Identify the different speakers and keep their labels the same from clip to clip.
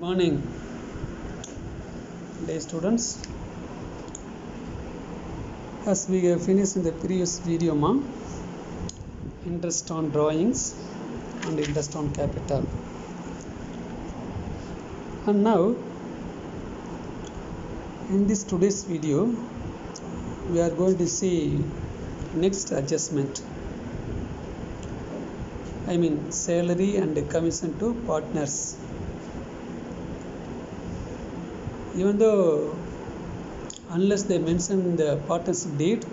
Speaker 1: Morning, dear students. As we have finished in the previous video, interest on drawings and interest on capital. And now, in this today's video, we are going to see next adjustment. I mean salary and commission to partners. Even though unless they mention the partnership deed,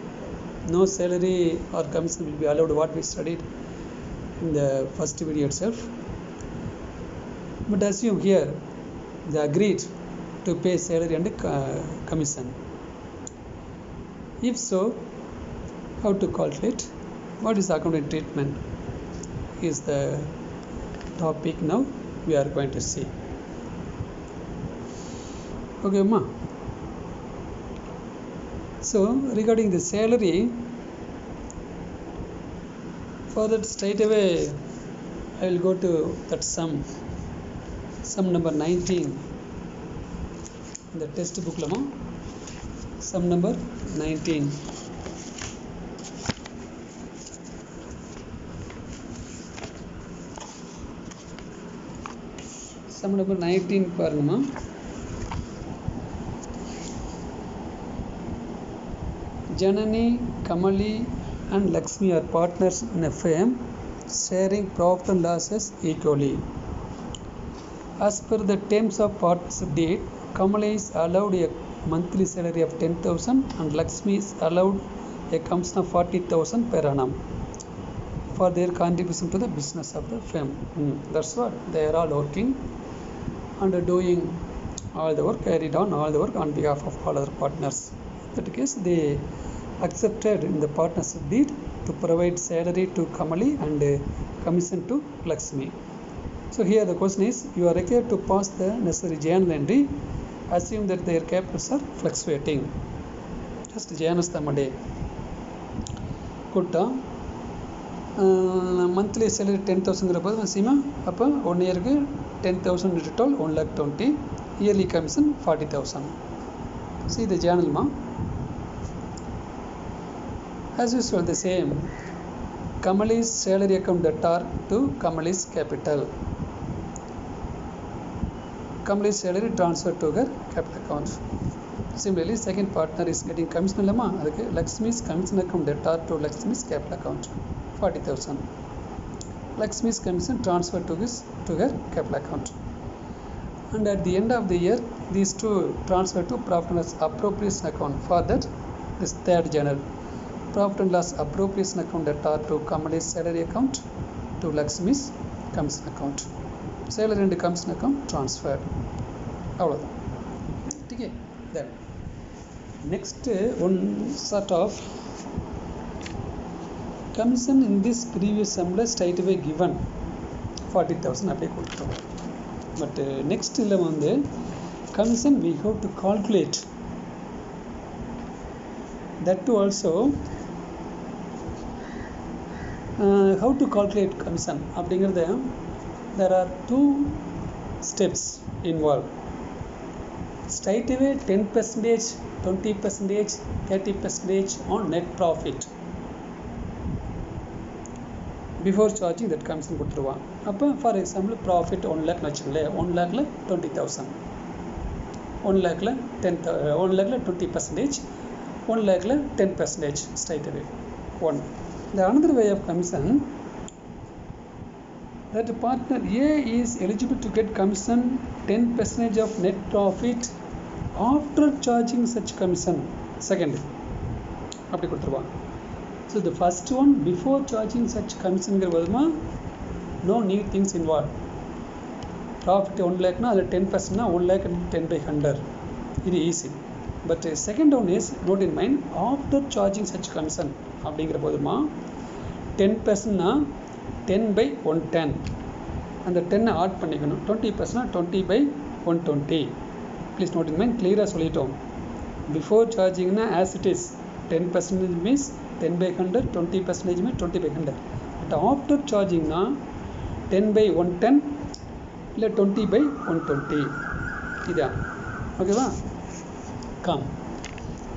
Speaker 1: no salary or commission will be allowed, what we studied in the first video itself. But assume here they agreed to pay salary and commission. If so, how to calculate? What is accounting treatment is the topic now we are going to see. Okay, ma. So regarding the salary, for that straight away I will go to that sum number 19 in the textbook, sum number 19. Sum number 19 பாருங்கம்மா. Janani, Kamali and Lakshmi are partners in a firm sharing profit and losses equally. As per the terms of partnership deed, Kamali is allowed a monthly salary of 10,000 and Lakshmi is allowed a commission of 40,000 per annum for their contribution to the business of the firm. That's what they are all working and doing all the work, carried on all the work on behalf of all other partners. In that case, they accepted in the partnership deed to provide salary to Kamali and commission to Lakshmi. So here the question is, you are required to pass the necessary journal entry. Assume that their capitals are fluctuating. Just journals the Kutta monthly salary 10,000 அப்போ 1 year 10,000 total 1,20,000, yearly commission 40,000. See the journal, as usual the same. Kamali's salary account debtor to Kamali's capital. Kamali's salary transferred to her capital account. Similarly, second partner is getting commission, Lakshmi's commission account debtor to Lakshmi's capital account 40,000. Lakshmi's commission transferred to her capital account. And at the end of the year, these two transfer to profit and loss appropriation account. For that, this third journal, profit and loss appropriation account debtor to Kamali's salary account to Lakshmi's commission account. Salary and commission account transferred. Okay. Then next one sort of commission in this previous sum straight away given 40,000 but next commission we have to calculate that too also. How to calculate commission? There are two steps involved. Straight away 10%, 20%, 30% on net profit before charging that commission. For example, profit 1 lakh 1 lakh 20,000, 1 lakh 1 lakh 20%, 1 lakh 10% straight away. One. The another way of commission, that partner A is eligible to get commission 10% of net profit after charging such commission. Second, so the first one, before charging such commission, no new things involved. Profit 1 lakh na 10% na 1 lakh 10 by 100. It is easy. But second one is, note in mind, after charging such commission, 10% na 10 by 110 and the 10 add பண்ணிக்கணும், 20% na 20 by 120. Please note in mind, clear as solitom. Before charging na as it is 10% means 10 by 100, 20% means 20 by 100. But after charging na 10 by 110 இல்லை 20/120 இதான். ஓகேவா?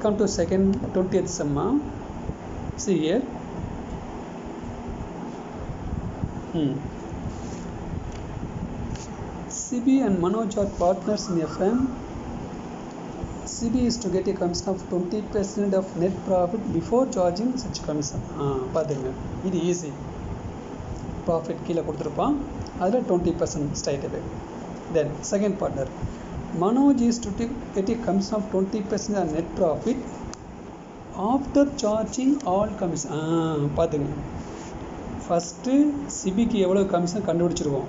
Speaker 1: come to second 20th sum. See here. CB and Manoj are partners in a firm. CB is to get a commission of 20% of net profit before charging such commission. பாருங்க, இது easy. Profit கீழே கொடுத்துருப்பான், அதில் 20% straight away. Then second partner, Manoj is to get a commission of 20% on net profit after charging all commission. பாருங்க, first சிபிக்கு எவ்வளோ commission கண்டுபிடிச்சிருவோம்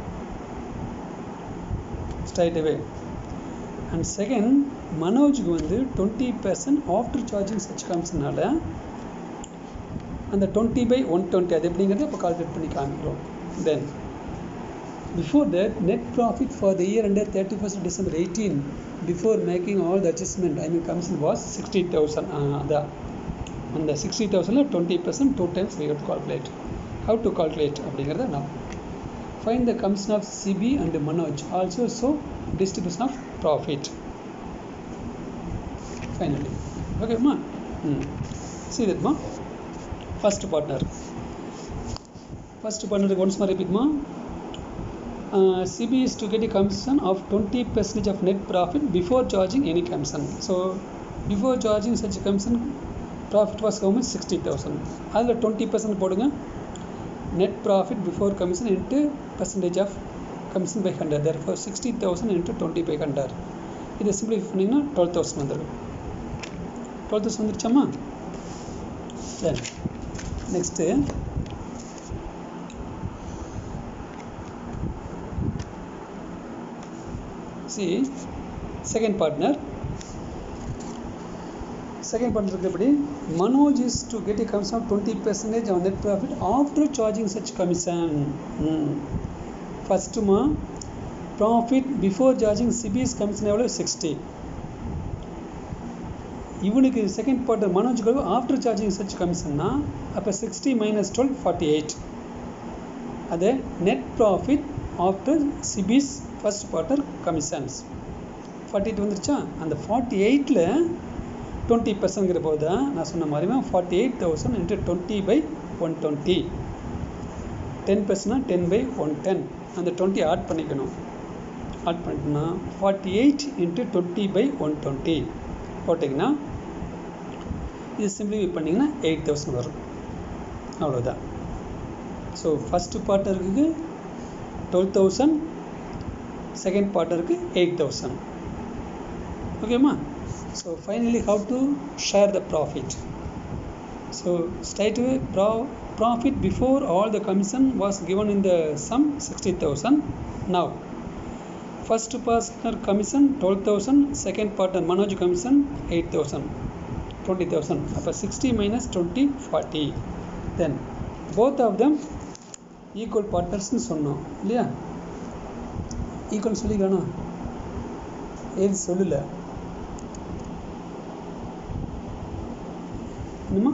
Speaker 1: straight away. And second மனோஜுக்கு வந்து 20% ஆஃப்டர் சார்ஜிங் சச் கமிஷனால் அந்த 20/120 அது எப்படிங்கிறத இப்போ கால்குலேட் பண்ணி காமிக்கிறோம். Then before that net profit for the year ended 31st December 18 before making all the adjustment commission was 60,000. அதான் அந்த 60,000ல் 20% 2 times we have to calculate. How to calculate அப்படிங்கிறத நான் find the commission of CB and Manoj also, so distribution of profit finally. Okay ma? See that ma? First partner once more repeat ma. CB is to get a commission of 20% of net profit before charging any commission. So before charging such a commission, profit was how much? 60,000. அதில் 20% போடுங்க. Net profit before commission into percentage of commission by 100. Therefore 60,000 into 20/100. இதை simplify பண்ணிங்கன்னா 12,000 வந்துடும். 12,000 வந்துருச்சாம்மா? சரி, next see second partner எப்படி Manoj is to get a commission of 20% on net profit after charging such commission. First ma profit before charging CB's commission எவ்வளோ 60. இவனுக்கு second partner மனோஜுக்கு after charging such கமிஷன்னா அப்போ 60 - 12 48. அது net profit after CB's first partner commissions 48 வந்துருச்சா? அந்த 48ல் 20%ங்கிற போது நான் சொன்ன மாதிரி 48,000 into 20/120. 10%னா 10/110. அந்த 20 ஆட் பண்ணிக்கணும். ஆட் பண்ணிட்டோம்னா 48 into 20/120 போட்டிங்கன்னா இது சிம்பிளிஃபை பண்ணிங்கன்னா 8,000 வரும். அவ்வளோதான். ஸோ ஃபஸ்ட்டு பார்ட்னருக்கு 12,000, செகண்ட் பார்ட்னருக்கு 8,000. ஓகேம்மா? So finally how to share the profit. So straight away profit before all the commission was given in the sum 60,000. Now first partner commission 12,000, second partner Manoj commission 8,000, 20,000. அப்போ 60 - 20 40. Then both of them equal partnersனு சொன்னோம் இல்லையா? Equal சொல்லிக்கணும், ஏது சொல்லல என்னம்மா?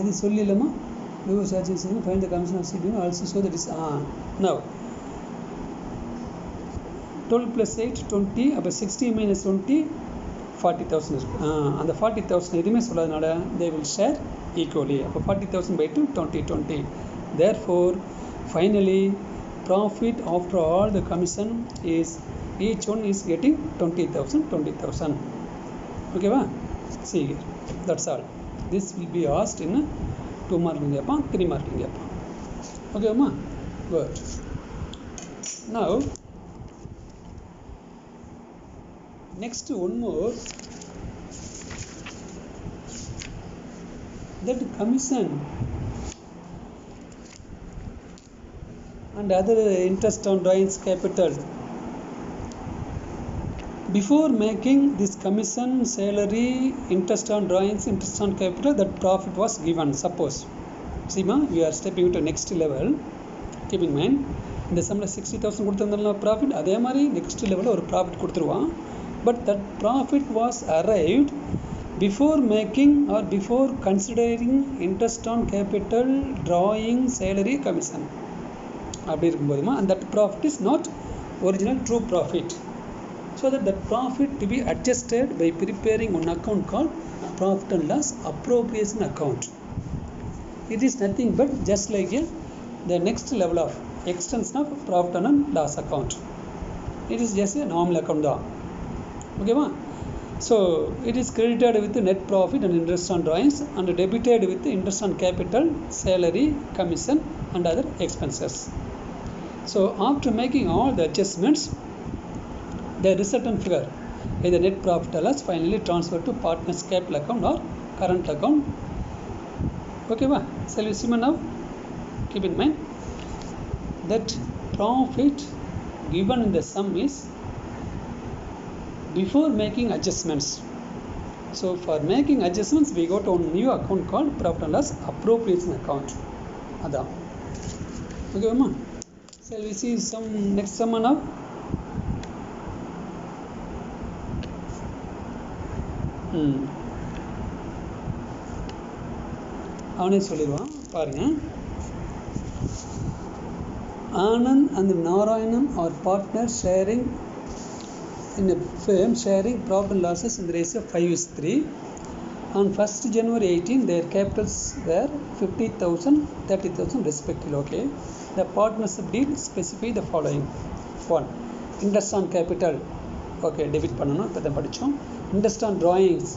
Speaker 1: எது சொல்லலம்மா? before charging find the commission of CB also show that is now 12 + 8 20. அப்போ 60 - 20 40,000 இருக்கு. அந்த 40,000 எதுவுமே சொல்லாதனால they will share equally. அப்போ 40,000/2 20. Therefore finally profit after all the commission is each one is getting 20,000. ஓகேவா? see here, that's all. This will be asked in 2 marking கேட்பான், 3 marking கேட்பான். ஓகேவாம்மா? Good. now next one more, that commission and other interest on drawings capital before making this commission, salary, interest on drawings, interest on capital, that profit was given. Suppose see ma, we are stepping to next level. Keep in mind இந்த சம்மில் 60,000 கொடுத்துருந்தாலும் profit, அதே மாதிரி next லெவலில் ஒரு profit கொடுத்துருவான். But that profit was arrived before making or before considering interest on capital, drawing, salary, commission. அப்படி இருக்கும்போதுமா அந்த profit is not original true profit, so that the profit to be adjusted by preparing one account called profit and loss appropriation account. It is nothing but just like the next level of extension of profit and loss account. It is just a normal account da. Okay va? So it is credited with net profit and interest on drawings and debited with interest on capital, salary, commission and other expenses. So after making all the adjustments, the resultant figure, either net profit or loss, finally transferred to partner's capital account or current account. Okay va? Shall we see now? Keep in mind that profit given in the sum is before making adjustments. So for making adjustments, we go to a new account called profit and loss appropriation account. Adha. Okay ma? Shall we see some next sum now? அவனே சொல்லிடுவான் பாருங்க. Anand and Narayanan are partners sharing in a firm, sharing profit and losses in the ratio 5:3. On 1st January 18, their capitals were 50,000, 30,000 respectively. Okay. The partnership deed specify the following. 1. Interest on capital. Okay, debit பண்ணனும். இப்ப தான் படிச்சோம். Interest on drawings.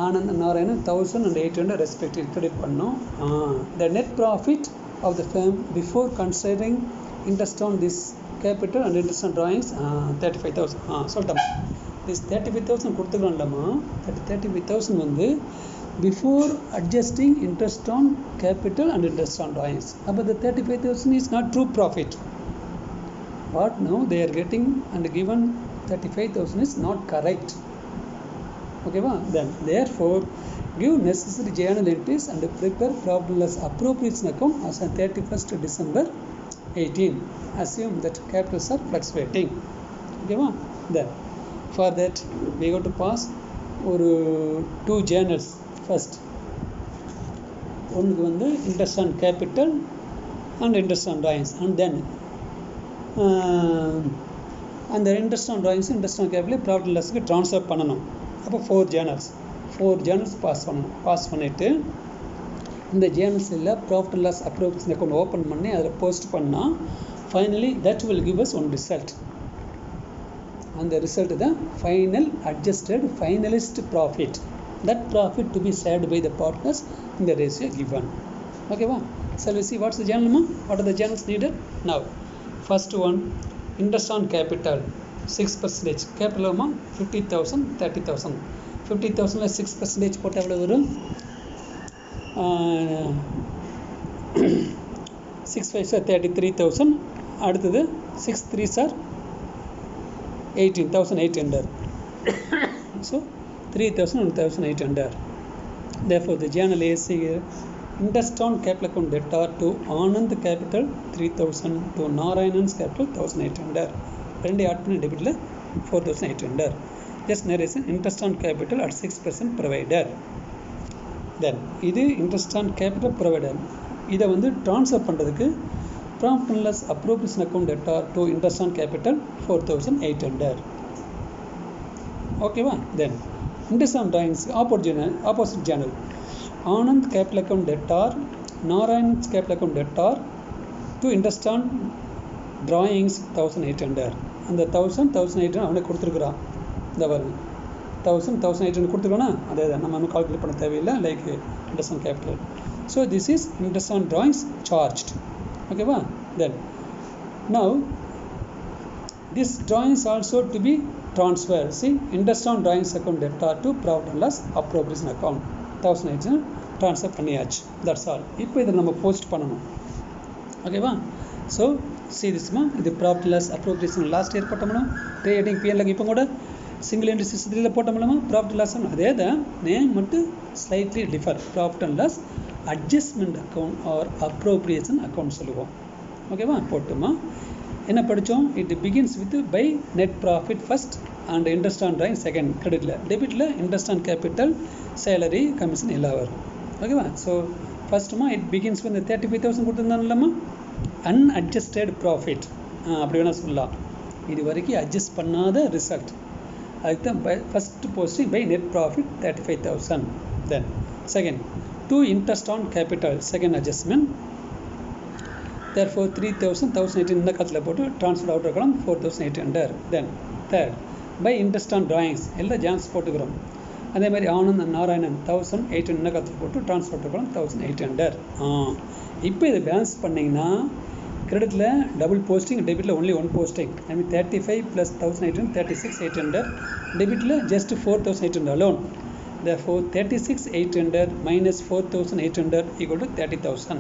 Speaker 1: Anand and Narayanan 1,000 and 800 respectively credit பண்ணனும். The net profit of the firm before considering interest on this capital and interest on drawings 35,000. சொல்லிட்டோம். This 35,000 கொடுத்துக்கலாம்லமா. 35,000 வந்து before adjusting interest on capital and interest on drawings. But the 35,000 is not true profit. What now they are getting and given 35,000 is not correct. Okay va? Then therefore give necessary journal entries and prepare profit and loss appropriation account as on 31st December 18. Assume that capitals are fluctuating. Okay va? Then for that we go to pass ஒரு 2 journals. First ஒன்றுக்கு வந்து interest on capital and interest on drawings, and then அந்த interest on drawings, interest on capital profit and lossக்கு transfer பண்ணணும். அப்போ 4 journals pass பண்ணிட்டு இந்த ஜேர்னல்ஸில் profit and loss appropriation account open பண்ணி அதில் போஸ்ட் பண்ணால் finally that will give us one result. அந்த ரிசல்ட் தான் final adjusted finalist profit. That profit to be shared by the partners in the ratio given. Okay va? Shall we see what's the journal ma? What are the journals needed? Now first one, interest on capital 6%. capital ma 50,000, 30,000. 50,000 6% போட்டு எவ்வளோ வரும்? 6 5 33,000. அடுத்தது 6 3 18,800. So 3,000 and 1,800. Therefore the journal is interest on capital account debtor to Anand capital 3,000 to Narayanan's capital 1,800. ரெண்டு add பண்ணி டெபிட்ல 4,800. Just narration interest on capital at 6% provided. Then இது interest on capital provided. இதை வந்து transfer பண்ணுறதுக்கு profit and loss appropriation account debtor to interest on capital 4,800. Okay va? Then interest on drawings opposite journal. Anand capital account debtor, Narayan's capital account debtor to interest on drawings 1,800. அந்த 1,800 அவனுக்கு கொடுத்துருக்குறான். இந்த பாருங்க 1,800 கொடுத்துருக்கோன்னா அதே தான் நம்ம calculate பண்ண தேவையில்லை. Like interest on capital. So this is interest on drawings charged. ஓகேவா? தென் now this drawings also to be transferred. See, interest on drawings account debtor to profit and loss appropriation account 1,800 transfer பண்ணியாச்சு. That's all. இப்போ இதை நம்ம post பண்ணணும். ஓகேவா? So see this ma, இது profit loss appropriation last year போட்டோம்னா trading பிஎல்ல இப்போ கூட சிங்கிள் என்ட்ரி சிஸ்டத்தில் போட்டோம்னா ப்ராஃபிட் லாஸ் அதே தான், நேம் மட்டும் slightly differ. Profit and loss adjustment account or appropriation account சொல்லுவோம். ஓகேவா? போட்டுமா என்ன படித்தோம்? It begins with by net profit first and interest on drawing second. கிரெடிட்டில் டெபிட்டில் interest on capital, salary, commission எல்லாம் வரும். ஓகேவா? ஸோ ஃபர்ஸ்ட்டுமா இட் பிகின்ஸ் வித் 35,000 கொடுத்துருந்தாங்களாம்மா அன்அட்ஜஸ்டட் ப்ராஃபிட், அப்படி வேணால் சொல்லலாம். இது வரைக்கும் அட்ஜஸ்ட் பண்ணாத ரிசல்ட். அதுக்கு தான் first posting by net profit 35,000. Then second to interest on capital, second adjustment. Therefore 3,000 1,800 இந்த காலத்தில் போட்டு ட்ரான்ஸ்ஃபர் அவுட் இருக்கலாம் 4,800. Then third by interest on drawings எல்லாம் ஜான்ஸ் போட்டுக்கிறோம். அதே மாதிரி ஆனந்த் நாராயணன் 1,800 இந்த காலத்தில் போட்டு ட்ரான்ஸ்ஃபர் அவுட் இருக்கலாம் 1,800. இப்போ இதை பேலன்ஸ் பண்ணிங்கன்னா கிரெடிட்டில் டபுள் போஸ்டிங், டெபிட்டில் only one posting. I mean 35 + 1,800 36,800. டெபிட்டில் just 4,800 alone. Therefore 36,800 minus 4,800 equal to 30,000.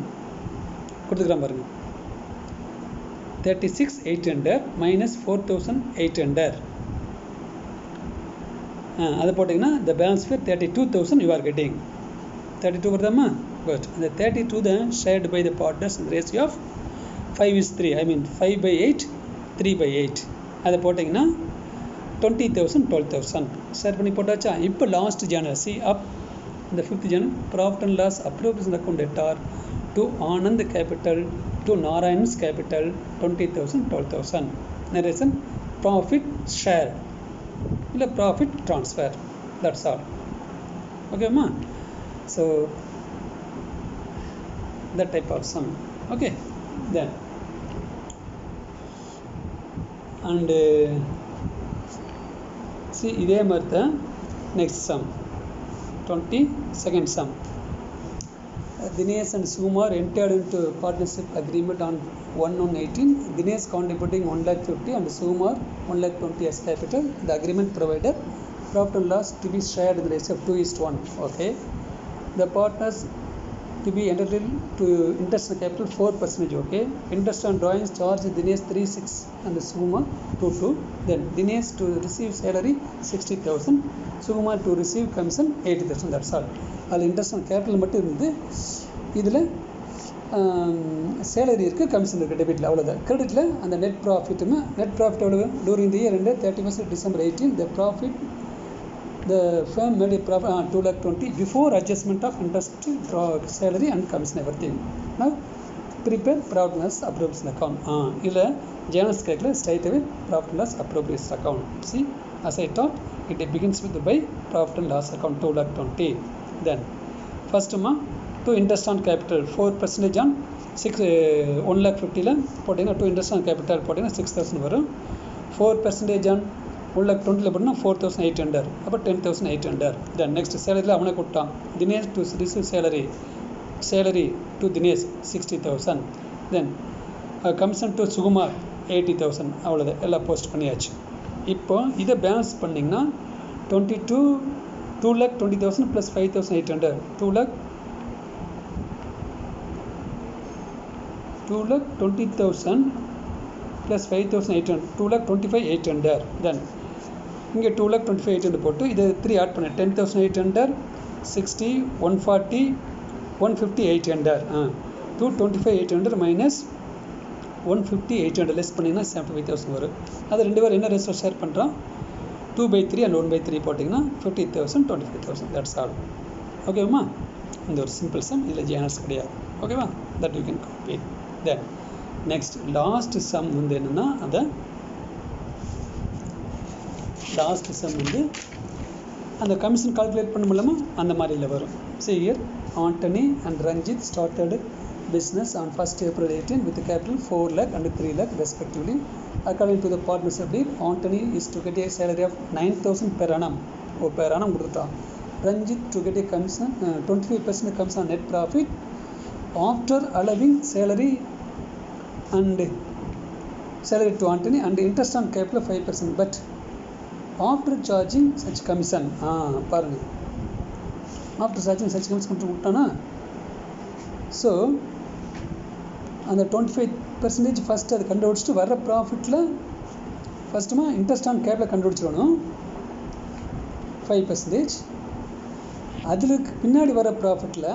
Speaker 1: கொடுத்துக்கிறோம் பாருங்க. 36,800 minus 4,800. அதை போட்டிங்கன்னா the balance for 32,000 you are getting. 32 வருதாம்மா? Good. இந்த 32 தான் shared by the partners in the ratio of 5:3. I mean 5/8 3/8. அதை போட்டிங்கன்னா 20,000 12,000 ஷேர் பண்ணி போட்டாச்சா. இப்போ லாஸ்ட் ஜேர்னல் சி அப் இந்த 5th journal profit and loss appropriation account debtor to Anand capital to Narayan's capital 20,000 12,000. Narration profit share இல்லை ப்ராஃபிட் ட்ரான்ஸ்ஃபர். That's all. ஓகேம்மா. So that type of sum. Okay, then and see இதே மாதிரி தான் next sum 22nd sum. Dinesh and Sumar entered into partnership agreement on 1/1/18. Dinesh contributing 1,50,000 and Sumar 1,20,000 as capital. The agreement provided profit and loss to be shared in the ratio of 2:1. Okay, the partners to be entitled to interest on capital 4%. Okay, interest on drawings charge Dinesh 3,600 and Sumar 2,200. Then Dinesh to receive salary 60,000, Sumar to receive commission 80,000. That's all. அதில் interest on capital மட்டும் இருந்து இதில் salary இருக்குது, commission இருக்குது டெபிட்டில். அவ்வளோதான். கிரெடிட்டில் அந்த net ப்ராஃபிட்டுமே net profit எவ்வளோ touring the year 31st December 18 the profit the firm made a profit 2,20,000 before adjustment of interest, salary and commission everything. Now prepare profit and loss appropriation account. இல்லை journals கேட்கல straight away profit and loss appropriation account. See, as I taught, it begins with by profit and loss account 2,20,000. Then first to interest on capital 4% on 1,50,000 போட்டிங்கன்னா to interest on capital போட்டிங்கன்னா 6,000 வரும். 4% on 1,20,000 போட்டிங்கன்னா 4,800. அப்போ 10,800. Then next சேலரியில் அவனை கொடுத்தான். Dinesh to receive salary to Dinesh 60,000. Then commission to Sukumar 80,000. அவ்வளோதான். எல்லாம் post பண்ணியாச்சு. இப்போ இதை பேலன்ஸ் பண்ணிங்கன்னா 2,20,000 plus 5,800 2,20,000 plus 5,800 2,25,800. Then இங்கே 2,25,800 போட்டு இதை 3 ஆட் பண்ண 10,800 60 140 150 800. 225,800 minus 150,800 லெஸ் பண்ணிங்கன்னா 75,000 வரும். அது ரெண்டு பேர் என்ன ரேஷியோ ஷேர் பண்ணுறான் 2/3 and 1/3 போட்டிங்கன்னா 50,000 25,000. That's all. ஓகேவா? இந்த ஒரு சிம்பிள் சம். இதில் ஜேர்னல்ஸ் கிடையாது. ஓகேவா? That you can copy. Then next last sum வந்து என்னென்னா அதை லாஸ்ட் சம் வந்து அந்த கமிஷன் கால்குலேட் பண்ண முடியாமல் அந்த மாதிரியில் வரும். See here, Anthony and Ranjit started business on 1st April 18 with capital 4 lakh and 3 lakh respectively. According to the partnership deal, Anthony is to get a salary of 9,000 per annum. Per annum கொடுத்துட்டான். Ranjit to get a commission 25% comes on net profit after allowing salary to Anthony and interest on capital 5%, but after charging such commission பாருங்க, after charging such commission கொடுத்தானா. So அந்த 25% first அது கண்டுபிடிச்சிட்டு வர்ற ப்ராஃபிட்டில் ஃபஸ்ட்டுமா interest on கேபில் கண்டுபிடிச்சிடணும் 5%. அதில் பின்னாடி வர ப்ராஃபிட்டில்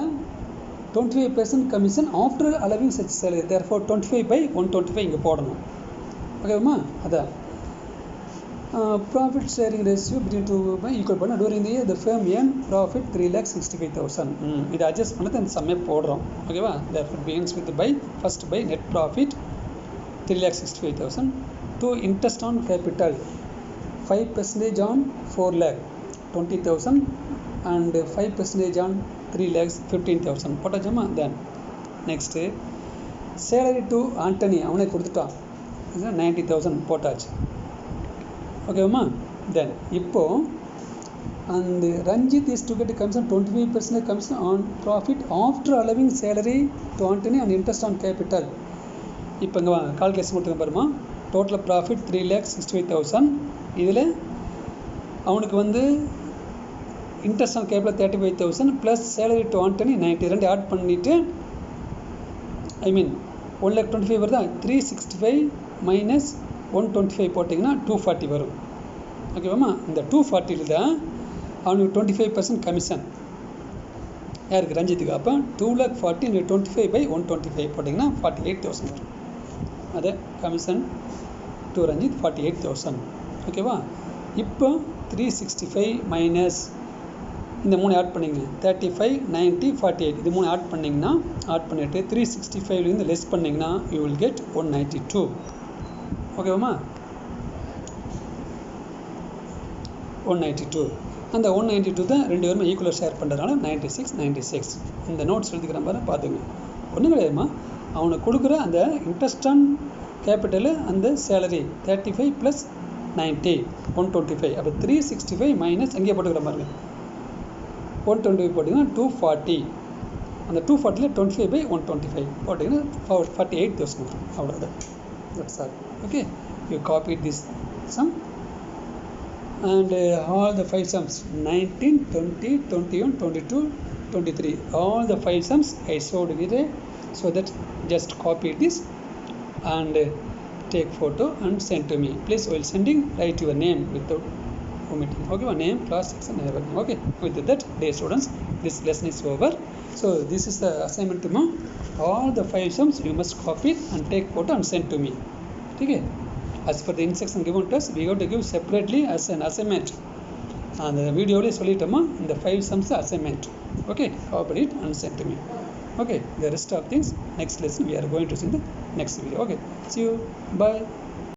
Speaker 1: 25% commission after allowing such salary. Therefore 25/125 இங்கே போடணும். ஓகேவா? அதான் profit sharing ratio between 2 equal பண்ண during the year the firm earned profit 3,65,000. இதை அட்ஜஸ்ட் பண்ணது அந்த சம்மே போடுறோம். ஓகேவா? Therefore begins with first by net profit 3,65,000 to interest on capital 5% on 4 lakh 20,000 and 5% on 3 lakhs 15,000 போட்டாச்சோமா. then next salary to Anthony அவனை கொடுத்துட்டான் 90,000 போட்டாச்சு. ஓகேவாம்மா. then இப்போ and Ranjit is to get a commission 25% commission on profit after allowing salary to Anthony and interest on capital. இப்போ இங்கே calculation கொடுத்துருங்க பாருமா. Total profit 3,65,000. இதில் அவனுக்கு வந்து interest on capital 35,000 plus salary to Antony 90 ரெண்டு ஆட் பண்ணிவிட்டு ஐ மீன் 1,25,000 வருதா. 365 மைனஸ் 125 போட்டிங்கன்னா 240 வரும். ஓகேவாம்மா. இந்த 240 தான் அவனுக்கு 25% கமிஷன் யாருக்கு ரஞ்சித்துக்கு. அப்போ 2,40,000 25/125 போட்டிங்கன்னா 48,000 வரும். அது கமிஷன் டு ரஞ்சித் 48,000. ஓகேவா. இப்போ 365 மைனஸ் இந்த மூணு ஆட் பண்ணிங்க 35 90 48 இது மூணு ஆட் பண்ணிங்கன்னா ஆட் பண்ணிவிட்டு 365 லெஸ் பண்ணிங்கன்னா யூ வில் கெட் 192. ஓகேவாம்மா. 192 அந்த 192 தான் ரெண்டு பேருமே ஈக்குவலாக ஷேர் பண்ணுறதுனால 96. இந்த நோட்ஸ் எழுதிக்கிற மாதிரி பார்த்துங்க. ஒன்றும் கிடையாதுமா. அவனுக்கு கொடுக்குற அந்த இன்ட்ரெஸ்ட் ஆன் கேபிட்டலு அந்த சேலரி 35 ப்ளஸ் 90 125. அப்போ 365 மைனஸ் அங்கேயே போட்டுக்கிற மாதிரி 125 போட்டிங்கன்னா 240. அந்த 240 25/125 போட்டிங்கன்னா 48,000 அவ்வளோதான். That's all. Okay. You copy this sum and all the 5 sums 19 20 21 22 23 all the 5 sums I showed here, so that just copy this and take photo and send to me. Please while sending write your name without omitting. Okay, your name, class, section, everything. Okay, with that, dear students, this lesson is over. So this is the assignment to all the 5 sums you must copy and take photo and send to me. Okay. As per the instruction given to us, we have to give separately as an assignment. And the video is solitama in the 5 sums assignment. Okay, copy it and send to me. Okay, the rest of things next lesson we are going to see in the next video. Okay, see you. Bye.